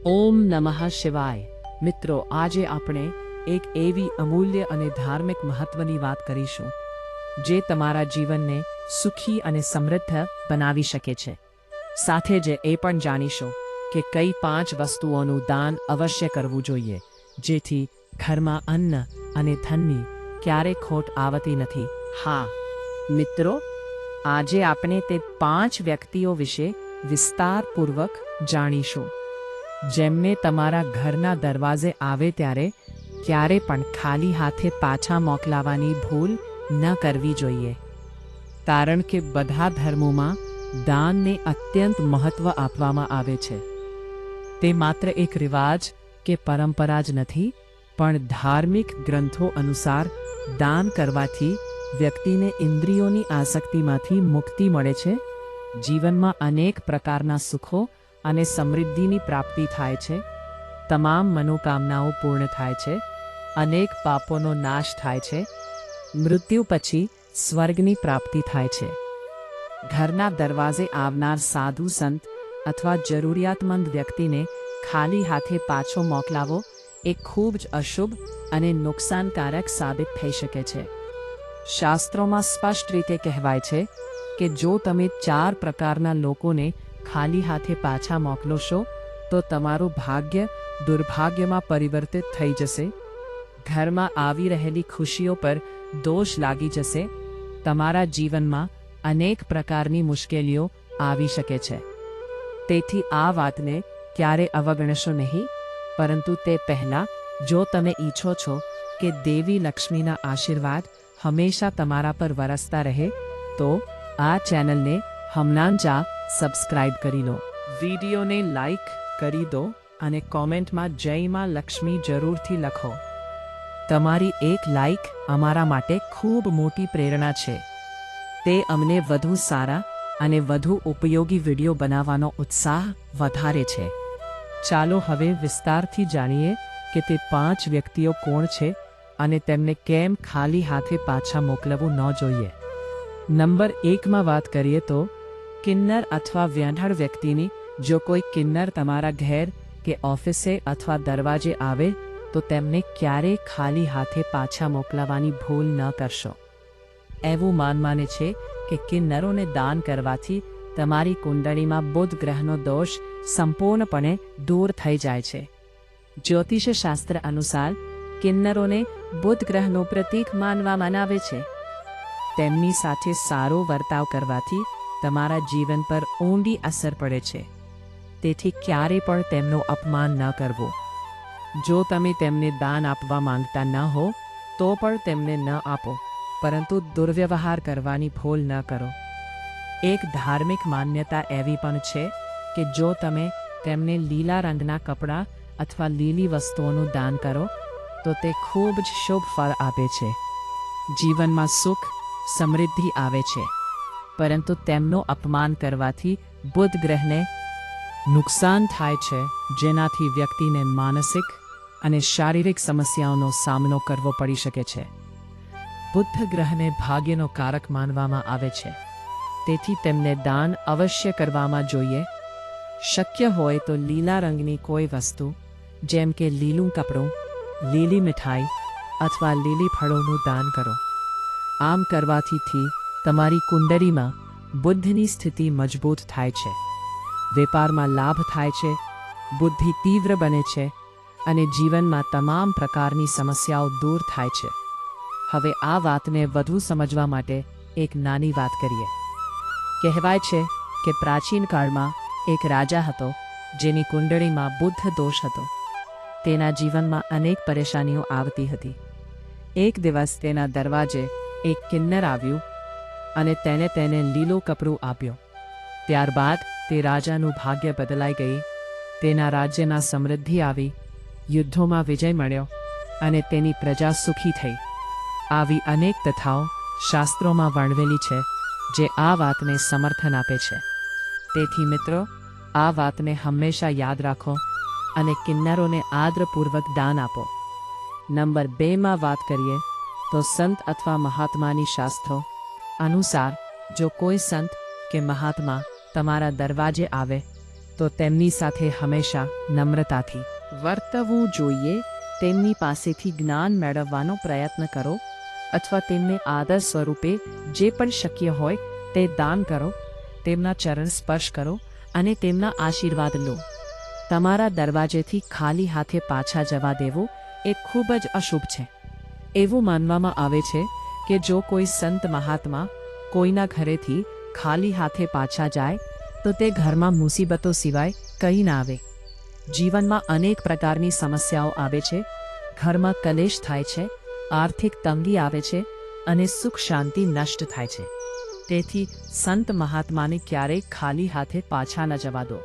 ઓમ નમઃ શિવાય। મિત્રો, આજે આપણે એક એવી અમૂલ્ય અને ધાર્મિક મહત્વની વાત કરીશું જે તમારા જીવનને સુખી અને સમૃદ્ધ બનાવી શકે છે। સાથે જ એ પણ જાણીશું કે કઈ 5 વસ્તુઓનું દાન અવશ્ય કરવું જોઈએ જેથી ઘરમાં અન્ન અને ધનની ક્યારેય ખોટ આવતી નથી। હા મિત્રો, આજે આપણે તે 5 વ્યક્તિઓ વિશે વિસ્તારપૂર્વક જાણીશું જેમને તમારા ઘરના દરવાજે આવે ત્યારે ક્યારે પણ ખાલી હાથે પાછા મોકલાવાની ભૂલ ન કરવી જોઈએ, કારણ કે બધા ધર્મોમાં દાનને અત્યંત મહત્વ આપવામાં આવે છે। તે માત્ર એક રિવાજ કે પરંપરા જ નથી, પણ ધાર્મિક ગ્રંથો અનુસાર દાન કરવાથી વ્યક્તિને ઇન્દ્રિયોની આસક્તિમાંથી મુક્તિ મળે છે, જીવનમાં અનેક પ્રકારના સુખો અને સમૃદ્ધિની પ્રાપ્તિ થાય છે, તમામ મનોકામનાઓ પૂર્ણ થાય છે, અનેક પાપોનો નાશ થાય છે, મૃત્યુ પછી સ્વર્ગની પ્રાપ્તિ થાય છે। ઘરના દરવાજે આવનાર સાધુ સંત અથવા જરૂરિયાતમંદ વ્યક્તિને ખાલી હાથે પાછો મોકલાવો એ ખૂબ જ અશુભ અને નુકસાનકારક સાબિત થઈ શકે છે। શાસ્ત્રોમાં સ્પષ્ટ રીતે કહેવાય છે કે જો તમે 4 પ્રકારના લોકોને ખાલી હાથે પાછા મોકલોશો તો તમારું ભાગ્ય દુર્ભાગ્યમાં પરિવર્તિત થઈ જશે, ઘરમાં આવી રહેલી ખુશીઓ પર દોષ લાગી જશે, તમારા જીવનમાં અનેક પ્રકારની મુશ્કેલીઓ આવી શકે છે। તેથી આ વાતને ક્યારે અવગણશો નહીં, પરંતુ તે પહેલાં જો તમે ઈચ્છો છો કે દેવી લક્ષ્મીના આશીર્વાદ હંમેશા તમારા પર વરસતા રહે તો આ ચેનલને હમણાં જ સબસ્ક્રાઇબ કરી લો, વિડીયોને લાઈક કરી દો અને કોમેન્ટમાં જય માં લક્ષ્મી જરૂરથી લખો। તમારી એક લાઈક અમારા માટે ખૂબ મોટી પ્રેરણા છે, તે અમને વધુ સારા અને વધુ ઉપયોગી વિડીયો બનાવવાનો ઉત્સાહ વધારે છે। ચાલો હવે વિસ્તારથી જાણીએ કે તે 5 વ્યક્તિઓ કોણ છે અને તેમને કેમ ખાલી હાથે પાછા મોકલવું ન જોઈએ। નંબર 1માં વાત કરીએ તો કિન્નર અથવા વ્યાઢળ વ્યક્તિની। જો કોઈ કિન્નર તમારા ઘેર કે ઓફિસે અથવા દરવાજે આવે તો તેમને ક્યારેય ખાલી હાથે પાછા મોકલવાની ભૂલ ન કરશો। એવું માનવામાં છે કે કિન્નરોને દાન કરવાથી તમારી કુંડળીમાં બુધ ગ્રહનો દોષ સંપૂર્ણપણે દૂર થઈ જાય છે। જ્યોતિષ શાસ્ત્ર અનુસાર કિન્નરોને બુધ ગ્રહનું પ્રતીક માનવામાં આવે છે। તેમની સાથે સારો વર્તાવ કરવાથી તમારા જીવન પર ઊંડી અસર પડે છે, તેથી ક્યારે પણ તેમનું અપમાન ન કરવું। જો તમે તેમને દાન આપવા માંગતા ન હો તો પણ તેમને ન આપો, પરંતુ દુર્વ્યવહાર કરવાની ભૂલ ન કરો। એક ધાર્મિક માન્યતા એવી પણ છે કે જો તમે તેમને લીલા રંગના કપડાં અથવા લીલી વસ્તુઓનું દાન કરો તો તે ખૂબ જ શુભ ફળ આપે છે, જીવનમાં સુખ સમૃદ્ધિ આવે છે, પરંતુ તેમનું અપમાન કરવાથી બુધ ગ્રહને નુકસાન થાય છે, જેનાથી વ્યક્તિને માનસિક અને શારીરિક સમસ્યાઓનો સામનો કરવો પડી શકે છે। બુધ ગ્રહને ભાગ્યનો કારક માનવામાં આવે છે, તેથી તેમને દાન અવશ્ય કરવામાં જોઈએ। શક્ય હોય તો લીલા રંગની કોઈ વસ્તુ જેમ કે લીલું કપડું, લીલી મીઠાઈ અથવા લીલી ફળોનું દાન કરો। આમ કરવાથી તમારી કુંડળીમાં બુદ્ધની સ્થિતિ મજબૂત થાય છે, વેપારમાં લાભ થાય છે, બુદ્ધિ તીવ્ર બને છે અને જીવનમાં તમામ પ્રકારની સમસ્યાઓ દૂર થાય છે। હવે આ વાતને વધુ સમજવા માટે એક નાની વાત કરીએ। કહેવાય છે કે પ્રાચીન કાળમાં એક રાજા હતો જેની કુંડળીમાં બુદ્ધ દોષ હતો। તેના જીવનમાં અનેક પરેશાનીઓ આવતી હતી। એક દિવસ તેના દરવાજે એક કિન્નર આવ્યું અને તેને લીલું કપડું આપ્યું। ત્યારબાદ તે રાજાનું ભાગ્ય બદલાઈ ગઈ, તેના રાજ્યમાં સમૃદ્ધિ આવી, યુદ્ધોમાં વિજય મળ્યો અને તેની પ્રજા સુખી થઈ। આવી અનેક કથાઓ શાસ્ત્રોમાં વર્ણવેલી છે જે આ વાતને સમર્થન આપે છે। તેથી મિત્રો, આ વાતને હંમેશા યાદ રાખો અને કિન્નરોને આદરપૂર્વક દાન આપો। નંબર 2માં વાત કરીએ તો સંત અથવા મહાત્માની। શાસ્ત્રો અનુસાર જો કોઈ સંત કે મહાત્મા તમારા દરવાજે આવે તો તેમની સાથે હંમેશા નમ્રતાથી વર્તવું જોઈએ. તેમની પાસેથી જ્ઞાન મેળવવાનો પ્રયત્ન કરો અથવા તેમને આદર સ્વરૂપે જે પણ શક્ય હોય તે દાન કરો. તેમના ચરણ સ્પર્શ કરો અને તેમના આશીર્વાદ લો. તમારા દરવાજેથી ખાલી હાથે પાછા જવા દેવું એ ખૂબ જ અશુભ છે. એવું માનવામાં આવે છે કે જો કોઈ સંત મહાત્મા કોઈના ઘરેથી ખાલી હાથે પાછા જાય તો તે ઘરમાં મુસીબતો સિવાય કંઈ ના આવે. જીવનમાં અનેક પ્રકારની સમસ્યાઓ આવે છે. ઘરમાં કલેશ થાય છે, આર્થિક તંગી આવે છે અને સુખ શાંતિ નષ્ટ થાય છે. તેથી સંત મહાત્માને ક્યારેય ખાલી હાથે પાછા ન જવા દો.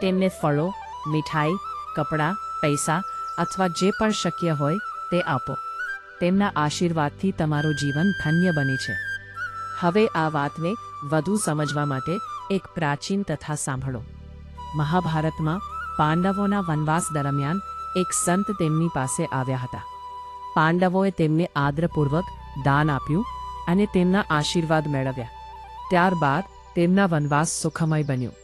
તેમને ફળો, મીઠાઈ, કપડાં, પૈસા અથવા જે પણ શક્ય હોય તે આપો. તેમના આશીર્વાદથી તમારું જીવન ધન્ય બને છે. હવે આ વાતને વધુ સમજવા માટે એક પ્રાચીન કથા સાંભળો. મહાભારતમાં પાંડવોના વનવાસ દરમિયાન એક સંત તેમની પાસે આવ્યા હતા. પાંડવોએ તેમને આદરપૂર્વક દાન આપ્યું અને તેમના આશીર્વાદ મેળવ્યા. ત્યારબાદ તેમના વનવાસ સુખમય બન્યો.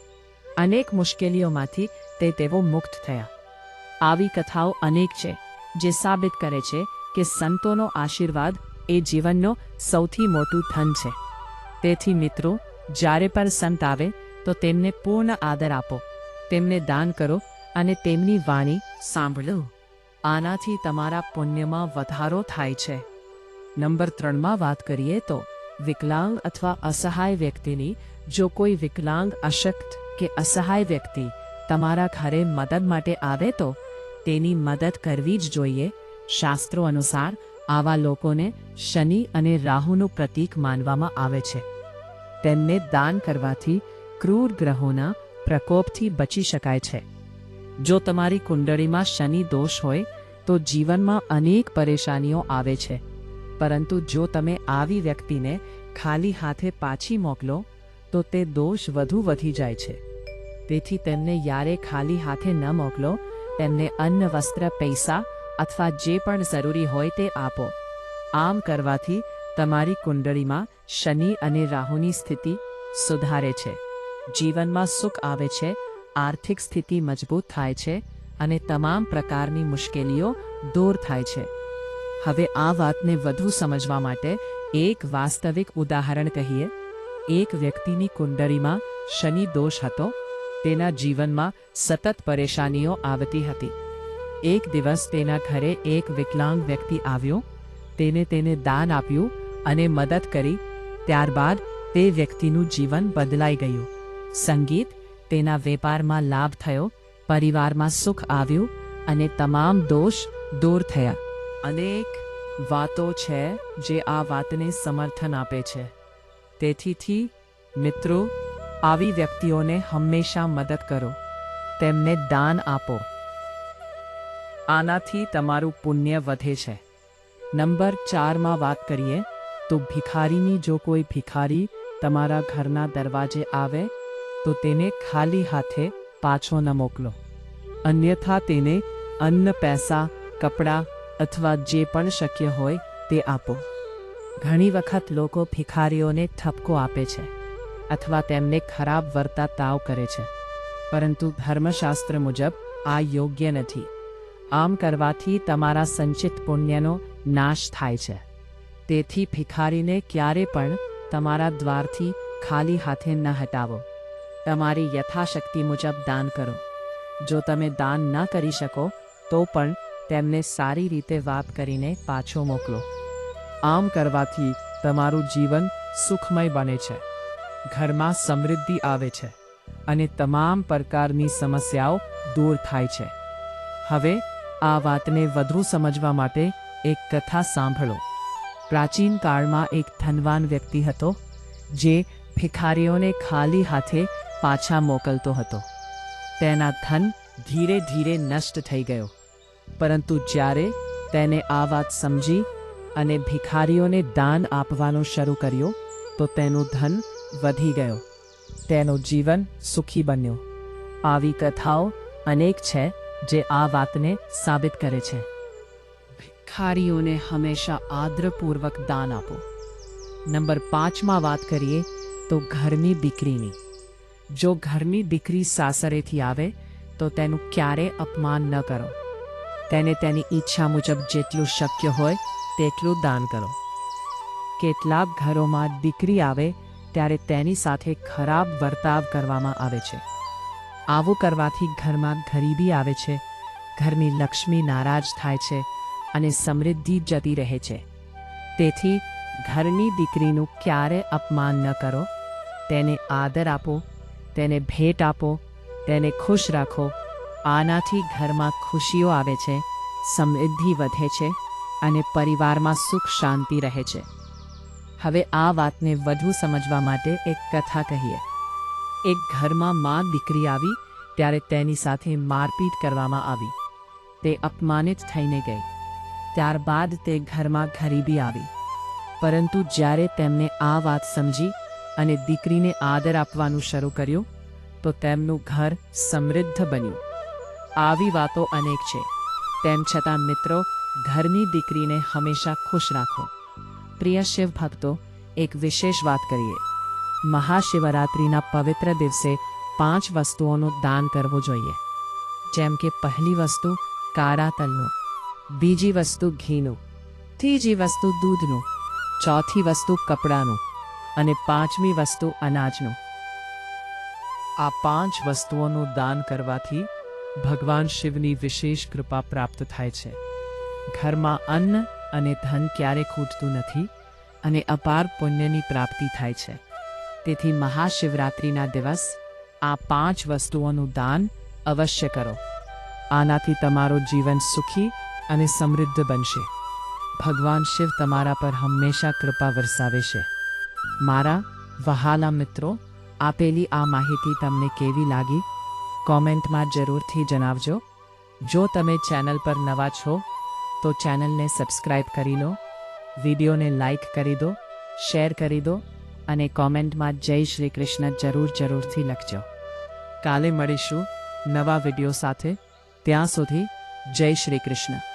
અનેક મુશ્કેલીઓમાંથી તેઓ મુક્ત થયા. આવી કથાઓ અનેક છે જે સાબિત કરે છે કે સંતોનો આશીર્વાદ એ જીવનનો સૌથી મોટું ધન છે. તેથી મિત્રો, જ્યારે પણ સંત આવે તો તેમને પૂર્ણ આદર આપો, તેમને દાન કરો અને તેમની વાણી સાંભળો. આનાથી તમારા પુણ્યમાં વધારો થાય છે. નંબર 3માં વાત કરીએ તો વિકલાંગ અથવા અસહાય વ્યક્તિની. જો કોઈ વિકલાંગ, અશક્ત કે અસહાય વ્યક્તિ તમારા ઘરે મદદ માટે આવે તો તેની મદદ કરવી જ જોઈએ. શાસ્ત્રો અનુસાર આવા લોકોને શનિ અને રાહુનું પ્રતીક માનવામાં આવે છે. તેમને દાન કરવાથી ક્રૂર ગ્રહોના પ્રકોપથી બચી શકાય છે. જો તમારી કુંડળીમાં શનિ દોષ હોય તો જીવનમાં અનેક પરેશાનીઓ આવે છે. પરંતુ જો તમે આવી વ્યક્તિને ખાલી હાથે પાછી મોકલો તો તે દોષ વધુ વધી જાય છે. તેથી તેમને યારે ખાલી હાથે ન મોકલો. તેમને અન્ન, વસ્ત્ર, પૈસા અથવા જે પણ જરૂરી હોય તે આપો. આમ કરવાથી તમારી કુંડળીમાં શનિ અને રાહુની સ્થિતિ સુધારે છે. જીવનમાં સુખ આવે છે, આર્થિક સ્થિતિ મજબૂત થાય છે અને તમામ પ્રકારની મુશ્કેલીઓ દૂર થાય છે. હવે આ વાતને વધુ સમજવા માટે એક વાસ્તવિક ઉદાહરણ કહીએ. એક વ્યક્તિની કુંડળીમાં શનિ દોષ હતો. તેના જીવનમાં સતત પરેશાનીઓ આવતી હતી. એક દિવસ તેના ઘરે એક વિકલાંગ વ્યક્તિ આવ્યો. તેને દાન આપ્યું અને મદદ કરી. ત્યારબાદ તે વ્યક્તિનું જીવન બદલાઈ ગયું. સંગીત, તેના વેપારમાં લાભ થયો, પરિવારમાં સુખ આવ્યું અને તમામ દોષ દૂર થયા. અનેક વાતો છે જે આ વાતને સમર્થન આપે છે. તેથી મિત્રો, આવી વ્યક્તિઓને હંમેશા મદદ કરો, તેમને દાન આપો. આનાથી તમારું પુણ્ય વધે છે. નંબર 4માં વાત કરીએ તો ભિખારીની. જો કોઈ ભિખારી તમારા ઘરના દરવાજે આવે તો તેને ખાલી હાથે પાછો ન મોકલો. અન્યથા તેને અન્ન, પૈસા, કપડાં અથવા જે પણ શક્ય હોય તે આપો. ઘણી વખત લોકો ભિખારીઓને ઠપકો આપે છે અથવા તેમને ખરાબ વર્તાવ કરે છે, પરંતુ ધર્મશાસ્ત્ર મુજબ આ યોગ્ય નથી. આમ કરવાથી તમારા સંચિત પુણ્યનો નાશ થાય છે. તેથી ભિખારીને ક્યારે પણ તમારા દ્વારથી ખાલી હાથે ન હટાવો. તમારી યથાશક્તિ મુજબ દાન કરો. જો તમે દાન ન કરી શકો તો પણ તેમને સારી રીતે વાત કરીને પાછો મોકલો. આમ કરવાથી તમારું જીવન સુખમય બને છે, ઘરમાં સમૃદ્ધિ આવે છે અને તમામ પ્રકારની સમસ્યાઓ દૂર થાય છે. હવે આ વાતને વધુ સમજવા માટે એક કથા સાંભળો. પ્રાચીન કાળમાં એક ધનવાન વ્યક્તિ હતો જે ભિખારીઓને ખાલી હાથે પાછા મોકલતો હતો. તેના ધન ધીરે ધીરે નષ્ટ થઈ ગયો. પરંતુ જ્યારે તેને આ વાત સમજી અને ભિખારીઓને દાન આપવાનું શરૂ કર્યું તો તેનું ધન વધી ગયો. તેનું જીવન સુખી બન્યું. આવી કથાઓ અનેક છે જે આ વાતને સાબિત કરે છે. ભિખારીઓને હંમેશા આદરપૂર્વક દાન આપો. નંબર 5માં વાત કરીએ તો ઘરની દીકરીની. જો ઘરની દીકરી સાસરેથી આવે તો તેનું ક્યારે અપમાન ન કરો. તેને તેની ઈચ્છા મુજબ જેટલું શક્ય હોય તેટલું દાન કરો. કેટલાક ઘરોમાં દીકરી આવે ત્યારે તેની સાથે ખરાબ વર્તાવ કરવામાં આવે છે. આવું કરવાથી ઘરમાં ગરીબી આવે છે, ઘરની લક્ષ્મી નારાજ થાય છે અને સમૃદ્ધિ જતી રહે છે. તેથી ઘરની દીકરીનું ક્યારે અપમાન ન કરો. તેને આદર આપો, તેને ભેટ આપો, તેને ખુશ રાખો. આનાથી ઘરમાં ખુશીઓ આવે છે, સમૃદ્ધિ વધે છે અને પરિવારમાં સુખ શાંતિ રહે છે. હવે આ વાતને વધુ સમજવા માટે એક કથા કહીએ. એક ઘરમાં માં દીકરી આવી ત્યારે તેની સાથે મારપીટ કરવામાં આવી. તે અપમાનિત થઈને ગઈ. ત્યારબાદ તે ઘરમાં ગરીબી આવી. પરંતુ જ્યારે તેમને આ વાત સમજી અને દીકરીને આદર આપવાનું શરૂ કર્યું તો તેમનું ઘર સમૃદ્ધ બન્યું. આવી વાતો અનેક છે. તેમ છતાં મિત્રો, ઘરની દીકરીને હંમેશા ખુશ રાખો. પ્રિય શિવ ભક્તો, એક વિશેષ વાત કરીએ. મહાશિવરાત્રિના પવિત્ર દિવસે 5 વસ્તુઓનું દાન કરવું જોઈએ. જેમ કે પહેલી વસ્તુ કાળા તલનું, બીજી વસ્તુ ઘીનું, ત્રીજી વસ્તુ દૂધનું, ચોથી વસ્તુ કપડાનું અને 5મી વસ્તુ અનાજનું. આ 5 વસ્તુઓનું દાન કરવાથી ભગવાન શિવની વિશેષ કૃપા પ્રાપ્ત થાય છે. ઘરમાં અન્ન અને ધન ક્યારે ખૂટતું નથી અને અપાર પુણ્યની પ્રાપ્તિ થાય છે. તેથી મહાશિવરાત્રિના દિવસ આ 5 વસ્તુઓનું દાન અવશ્ય કરો. આનાથી તમારું જીવન સુખી અને સમૃદ્ધ બનશે. ભગવાન શિવ તમારા પર હંમેશા કૃપા વરસાવે છે. મારા વહાલા મિત્રો, આપેલી આ માહિતી તમને કેવી લાગી? કોમેન્ટમાં જરૂરથી જણાવજો. જો તમે ચેનલ પર નવા છો તો ચેનલને સબસ્ક્રાઇબ કરી લો, વિડીયોને લાઈક કરી દો, શેર કરી દો અને કોમેન્ટમાં જય શ્રી કૃષ્ણ જરૂરથી લખજો. કાલે મળીશું નવા વિડીયો સાથે. ત્યાં સુધી જય શ્રી કૃષ્ણ.